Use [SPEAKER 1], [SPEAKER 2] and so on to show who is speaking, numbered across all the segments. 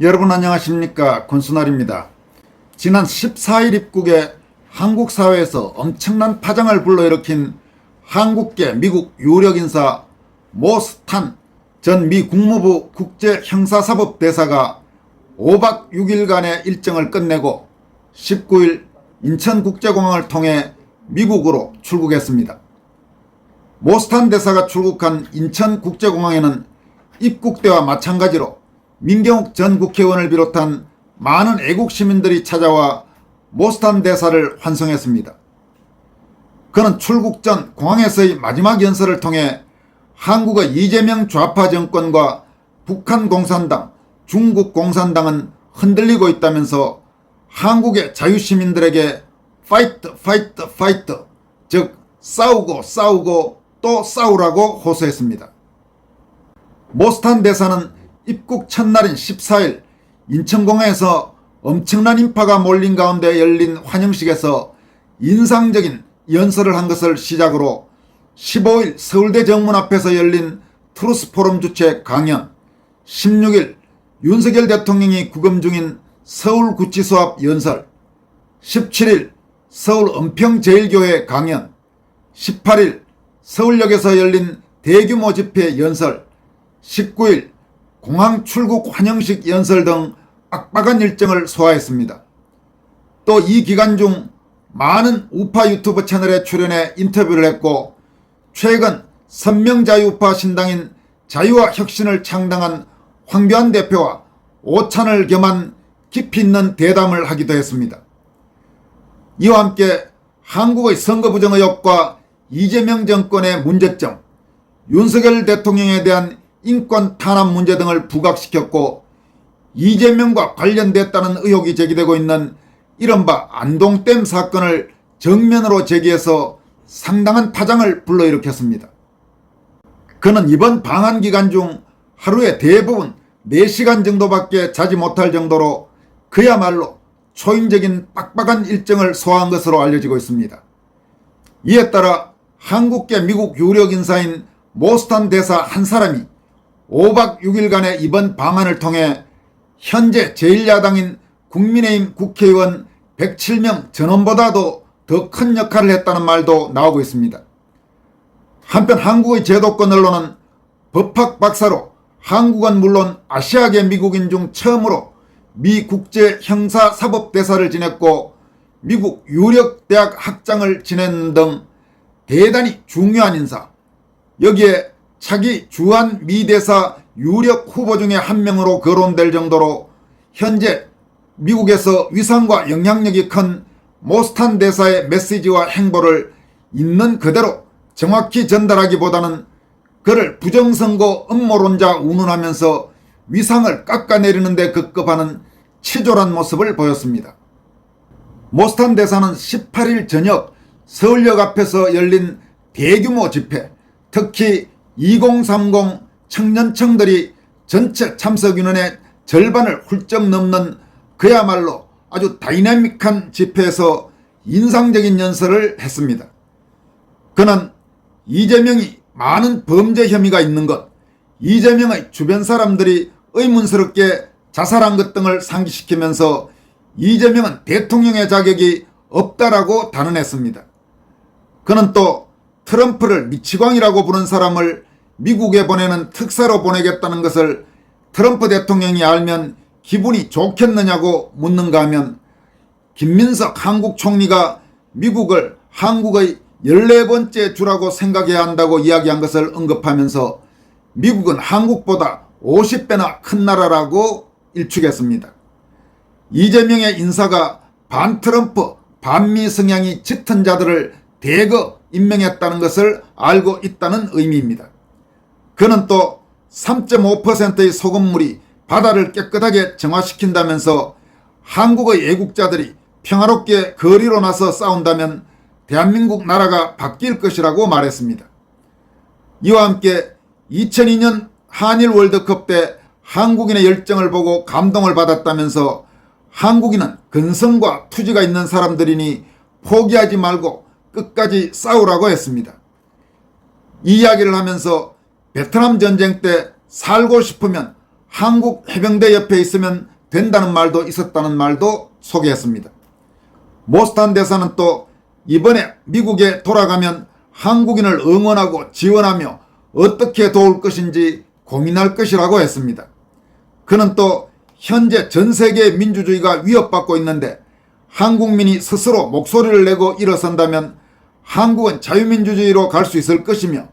[SPEAKER 1] 여러분 안녕하십니까, 권순알입니다. 지난 14일 입국에 한국 사회에서 엄청난 파장을 불러일으킨 한국계 미국 유력 인사 모 스탄 전 미 국무부 국제형사사법대사가 5박 6일간의 일정을 끝내고 19일 인천국제공항을 통해 미국으로 출국했습니다. 모 스탄 대사가 출국한 인천국제공항에는 입국 때와 마찬가지로 민경욱 전 국회의원을 비롯한 많은 애국 시민들이 찾아와 모 스탄 대사를 환송했습니다. 그는 출국 전 공항에서의 마지막 연설을 통해 한국의 이재명 좌파 정권과 북한 공산당, 중국 공산당은 흔들리고 있다면서 한국의 자유시민들에게 파이트 파이트 파이트, 즉 싸우고 싸우고 또 싸우라고 호소했습니다. 모 스탄 대사는 입국 첫날인 14일 인천공항에서 엄청난 인파가 몰린 가운데 열린 환영식에서 인상적인 연설을 한 것을 시작으로 15일 서울대 정문 앞에서 열린 트루스 포럼 주최 강연, 16일 윤석열 대통령이 구금 중인 서울구치소 앞 연설, 17일 서울 은평제일교회 강연, 18일 서울역에서 열린 대규모 집회 연설, 19일 공항 출국 환영식 연설 등 빡빡한 일정을 소화했습니다. 또 이 기간 중 많은 우파 유튜브 채널에 출연해 인터뷰를 했고, 최근 선명자유우파 신당인 자유와 혁신을 창당한 황교안 대표와 오찬을 겸한 깊이 있는 대담을 하기도 했습니다. 이와 함께 한국의 선거 부정 의혹과 이재명 정권의 문제점, 윤석열 대통령에 대한 인권 탄압 문제 등을 부각시켰고, 이재명과 관련됐다는 의혹이 제기되고 있는 이른바 안동댐 사건을 정면으로 제기해서 상당한 파장을 불러일으켰습니다. 그는 이번 방한 기간 중 하루에 대부분 4시간 정도밖에 자지 못할 정도로 그야말로 초인적인 빡빡한 일정을 소화한 것으로 알려지고 있습니다. 이에 따라 한국계 미국 유력 인사인 모 스탄 대사 한 사람이 5박 6일간의 이번 방한을 통해 현재 제1야당인 국민의힘 국회의원 107명 전원보다도 더 큰 역할을 했다는 말도 나오고 있습니다. 한편 한국의 제도권 언론은 법학 박사로 한국은 물론 아시아계 미국인 중 처음으로 미 국제형사사법대사를 지냈고 미국 유력대학 학장을 지낸 등 대단히 중요한 인사, 여기에 차기 주한 미 대사 유력 후보 중에 한 명으로 거론될 정도로 현재 미국에서 위상과 영향력이 큰 모 스탄 대사의 메시지와 행보를 있는 그대로 정확히 전달하기보다는 그를 부정선거 음모론자 운운하면서 위상을 깎아내리는 데 급급하는 치졸한 모습을 보였습니다. 모 스탄 대사는 18일 저녁 서울역 앞에서 열린 대규모 집회, 특히 2030 청년층들이 전체 참석 인원의 절반을 훌쩍 넘는 그야말로 아주 다이내믹한 집회에서 인상적인 연설을 했습니다. 그는 이재명이 많은 범죄 혐의가 있는 것, 이재명의 주변 사람들이 의문스럽게 자살한 것 등을 상기시키면서 이재명은 대통령의 자격이 없다라고 단언했습니다. 그는 또 트럼프를 미치광이라고 부른 사람을 미국에 보내는 특사로 보내겠다는 것을 트럼프 대통령이 알면 기분이 좋겠느냐고 묻는가 하면 김민석 한국 총리가 미국을 한국의 14번째 주라고 생각해야 한다고 이야기한 것을 언급하면서 미국은 한국보다 50배나 큰 나라라고 일축했습니다. 이재명의 인사가 반트럼프, 반미 성향이 짙은 자들을 대거 임명했다는 것을 알고 있다는 의미입니다. 그는 또 3.5%의 소금물이 바다를 깨끗하게 정화시킨다면서 한국의 애국자들이 평화롭게 거리로 나서 싸운다면 대한민국 나라가 바뀔 것이라고 말했습니다. 이와 함께 2002년 한일 월드컵 때 한국인의 열정을 보고 감동을 받았다면서 한국인은 근성과 투지가 있는 사람들이니 포기하지 말고 끝까지 싸우라고 했습니다. 이 이야기를 하면서 베트남 전쟁 때 살고 싶으면 한국 해병대 옆에 있으면 된다는 말도 있었다는 말도 소개했습니다. 모스탄 대사는 또 이번에 미국에 돌아가면 한국인을 응원하고 지원하며 어떻게 도울 것인지 고민할 것이라고 했습니다. 그는 또 현재 전 세계 민주주의가 위협받고 있는데 한국민이 스스로 목소리를 내고 일어선다면 한국은 자유민주주의로 갈 수 있을 것이며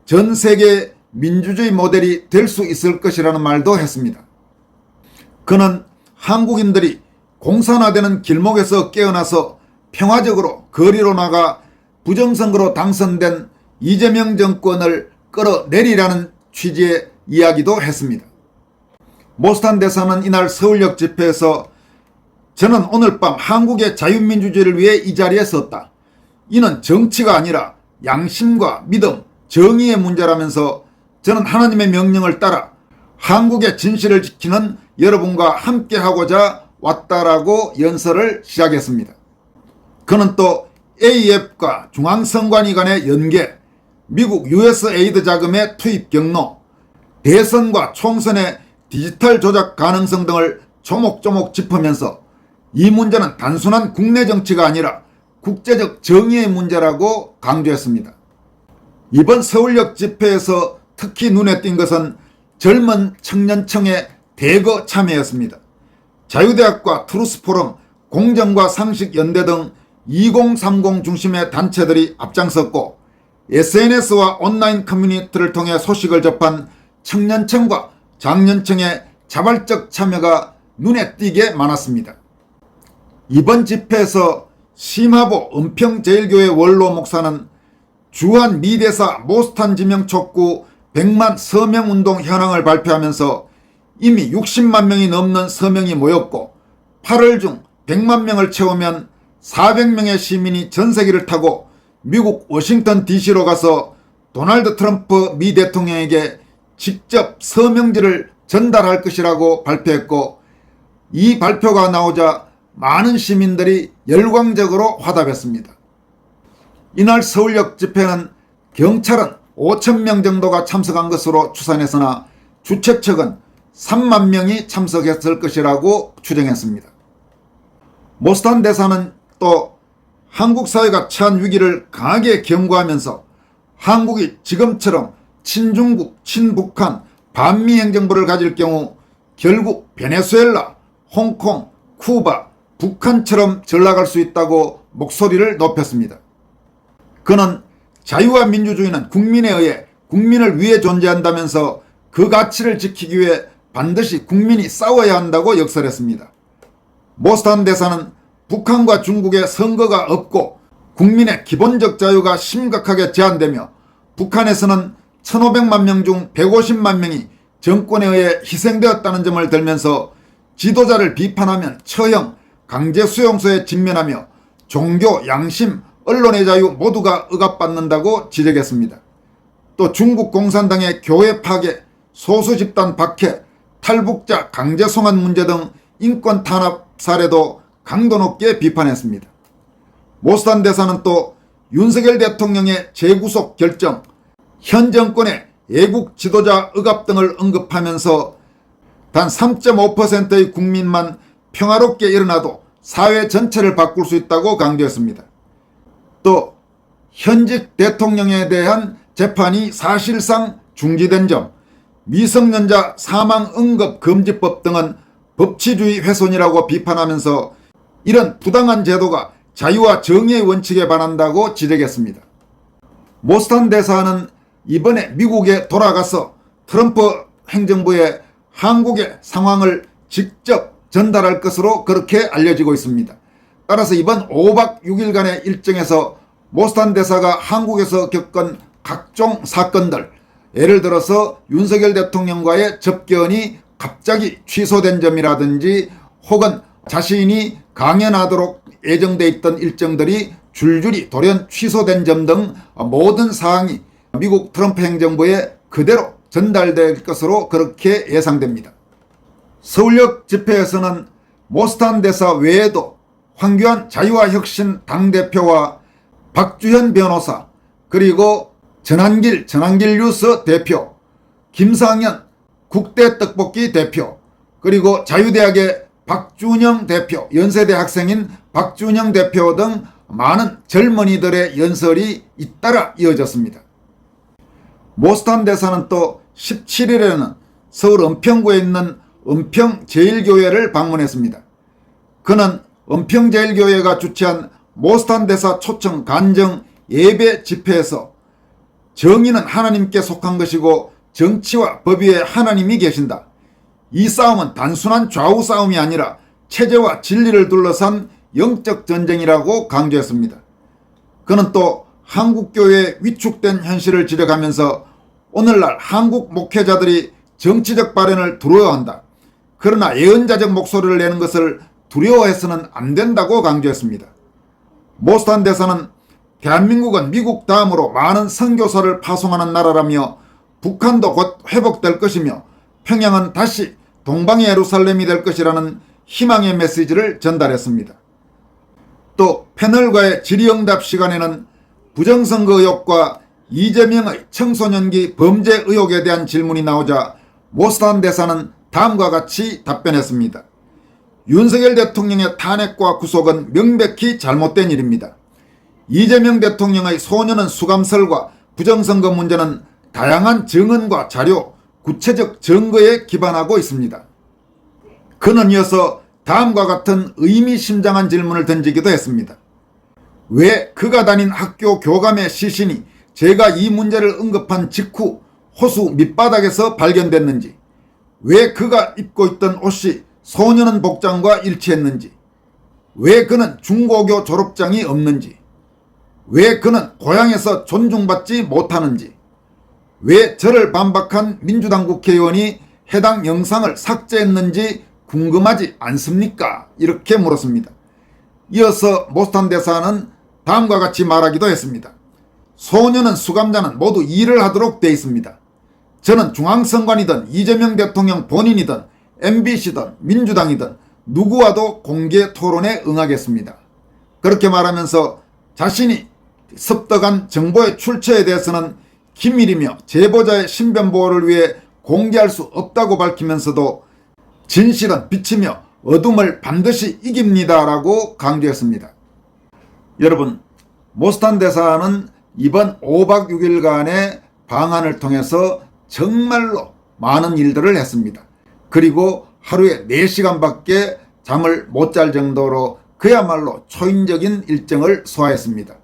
[SPEAKER 1] 전 세계 민주주의 모델이 될 수 있을 것이라는 말도 했습니다. 그는 한국인들이 공산화되는 길목에서 깨어나서 평화적으로 거리로 나가 부정선거로 당선된 이재명 정권을 끌어내리라는 취지의 이야기도 했습니다. 모스탄 대사는 이날 서울역 집회에서 저는 오늘 밤 한국의 자유민주주의를 위해 이 자리에 섰다. 이는 정치가 아니라 양심과 믿음, 정의의 문제라면서 저는 하나님의 명령을 따라 한국의 진실을 지키는 여러분과 함께하고자 왔다라고 연설을 시작했습니다. 그는 또 AF과 중앙선관위 간의 연계, 미국 USAID 자금의 투입 경로, 대선과 총선의 디지털 조작 가능성 등을 조목조목 짚으면서 이 문제는 단순한 국내 정치가 아니라 국제적 정의의 문제라고 강조했습니다. 이번 서울역 집회에서 특히 눈에 띈 것은 젊은 청년층의 대거 참여였습니다. 자유대학과 트루스포럼, 공정과 상식연대 등 2030 중심의 단체들이 앞장섰고 SNS와 온라인 커뮤니티를 통해 소식을 접한 청년층과 장년층의 자발적 참여가 눈에 띄게 많았습니다. 이번 집회에서 심화보 은평제일교회 원로 목사는 주한 미대사 모스탄 지명 촉구 100만 서명운동 현황을 발표하면서 이미 60만 명이 넘는 서명이 모였고 8월 중 100만 명을 채우면 400명의 시민이 전세기를 타고 미국 워싱턴 DC로 가서 도널드 트럼프 미 대통령에게 직접 서명지를 전달할 것이라고 발표했고 이 발표가 나오자 많은 시민들이 열광적으로 화답했습니다. 이날 서울역 집회는 경찰은 5,000명 정도가 참석한 것으로 추산했으나 주최 측은 3만 명이 참석했을 것이라고 추정했습니다. 모스탄 대사는 또 한국 사회가 처한 위기를 강하게 경고하면서 한국이 지금처럼 친중국, 친북한, 반미 행정부를 가질 경우 결국 베네수엘라, 홍콩, 쿠바, 북한처럼 전락할 수 있다고 목소리를 높였습니다. 그는 자유와 민주주의는 국민에 의해 국민을 위해 존재한다면서 그 가치를 지키기 위해 반드시 국민이 싸워야 한다고 역설했습니다. 모스탄 대사는 북한과 중국의 선거가 없고 국민의 기본적 자유가 심각하게 제한되며 북한에서는 1,500만 명 중 150만 명이 정권에 의해 희생되었다는 점을 들면서 지도자를 비판하면 처형, 강제 수용소에 직면하며 종교, 양심, 언론의 자유 모두가 억압받는다고 지적했습니다. 또 중국 공산당의 교회 파괴, 소수 집단 박해, 탈북자 강제 송환 문제 등 인권 탄압 사례도 강도 높게 비판했습니다. 모스탄 대사는 또 윤석열 대통령의 재구속 결정, 현 정권의 애국 지도자 억압 등을 언급하면서 단 3.5%의 국민만 평화롭게 일어나도 사회 전체를 바꿀 수 있다고 강조했습니다. 또 현직 대통령에 대한 재판이 사실상 중지된 점, 미성년자 사망 응급 금지법 등은 법치주의 훼손이라고 비판하면서 이런 부당한 제도가 자유와 정의의 원칙에 반한다고 지적했습니다. 모스탄 대사는 이번에 미국에 돌아가서 트럼프 행정부에 한국의 상황을 직접 전달할 것으로 그렇게 알려지고 있습니다. 따라서 이번 5박 6일간의 일정에서 모스탄 대사가 한국에서 겪은 각종 사건들, 예를 들어서 윤석열 대통령과의 접견이 갑자기 취소된 점이라든지 혹은 자신이 강연하도록 예정돼 있던 일정들이 줄줄이 돌연 취소된 점 등 모든 사항이 미국 트럼프 행정부에 그대로 전달될 것으로 그렇게 예상됩니다. 서울역 집회에서는 모스탄 대사 외에도 황교안 자유와혁신 당대표와 박주현 변호사, 그리고 전한길 뉴스 대표, 김상현 국대 떡볶이 대표, 그리고 자유대학의 박준영 대표, 연세대 학생인 박준영 대표 등 많은 젊은이들의 연설이 잇따라 이어졌습니다. 모스탄 대사는 또 17일에는 서울 은평구에 있는 은평제일교회를 방문했습니다. 그는 은평제일교회가 주최한 모스탄 대사 초청 간정 예배 집회에서 정의는 하나님께 속한 것이고 정치와 법 위에 하나님이 계신다. 이 싸움은 단순한 좌우 싸움이 아니라 체제와 진리를 둘러싼 영적 전쟁이라고 강조했습니다. 그는 또 한국교회의 위축된 현실을 지적하면서 오늘날 한국 목회자들이 정치적 발언을 두려워한다. 그러나 예언자적 목소리를 내는 것을 두려워해서는 안 된다고 강조했습니다. 모스탄 대사는 대한민국은 미국 다음으로 많은 선교사를 파송하는 나라라며 북한도 곧 회복될 것이며 평양은 다시 동방의 예루살렘이 될 것이라는 희망의 메시지를 전달했습니다. 또 패널과의 질의응답 시간에는 부정선거 의혹과 이재명의 청소년기 범죄 의혹에 대한 질문이 나오자 모스탄 대사는 다음과 같이 답변했습니다. 윤석열 대통령의 탄핵과 구속은 명백히 잘못된 일입니다. 이재명 대통령의 소년원 수감설과 부정선거 문제는 다양한 증언과 자료, 구체적 증거에 기반하고 있습니다. 그는 이어서 다음과 같은 의미심장한 질문을 던지기도 했습니다. 왜 그가 다닌 학교 교감의 시신이 제가 이 문제를 언급한 직후 호수 밑바닥에서 발견됐는지, 왜 그가 입고 있던 옷이 소년원 복장과 일치했는지, 왜 그는 중고교 졸업장이 없는지, 왜 그는 고향에서 존중받지 못하는지, 왜 저를 반박한 민주당 국회의원이 해당 영상을 삭제했는지 궁금하지 않습니까? 이렇게 물었습니다. 이어서 모스탄 대사는 다음과 같이 말하기도 했습니다. 소년원 수감자는 모두 일을 하도록 되어 있습니다. 저는 중앙선관이든 이재명 대통령 본인이든 MBC든 민주당이든 누구와도 공개 토론에 응하겠습니다. 그렇게 말하면서 자신이 습득한 정보의 출처에 대해서는 기밀이며 제보자의 신변 보호를 위해 공개할 수 없다고 밝히면서도 진실은 빛이며 어둠을 반드시 이깁니다 라고 강조했습니다. 여러분, 모스탄 대사는 이번 5박 6일간의 방한을 통해서 정말로 많은 일들을 했습니다. 그리고 하루에 4시간밖에 잠을 못 잘 정도로 그야말로 초인적인 일정을 소화했습니다.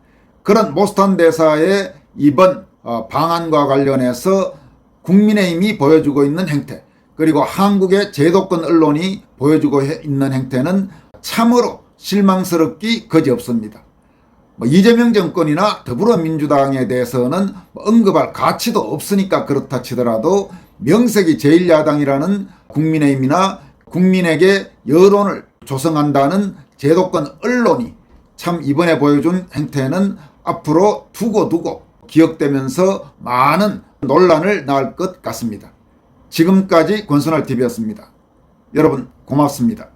[SPEAKER 1] 그런 모스탄 대사의 이번 방한과 관련해서 국민의힘이 보여주고 있는 행태, 그리고 한국의 제도권 언론이 보여주고 있는 행태는 참으로 실망스럽기 거지없습니다. 이재명 정권이나 더불어민주당에 대해서는 언급할 가치도 없으니까 그렇다 치더라도 명색이 제1야당이라는 국민의힘이나 국민에게 여론을 조성한다는 제도권 언론이 참 이번에 보여준 행태는 앞으로 두고 기억되면서 많은 논란을 낳을 것 같습니다. 지금까지 권순할TV였습니다. 여러분 고맙습니다.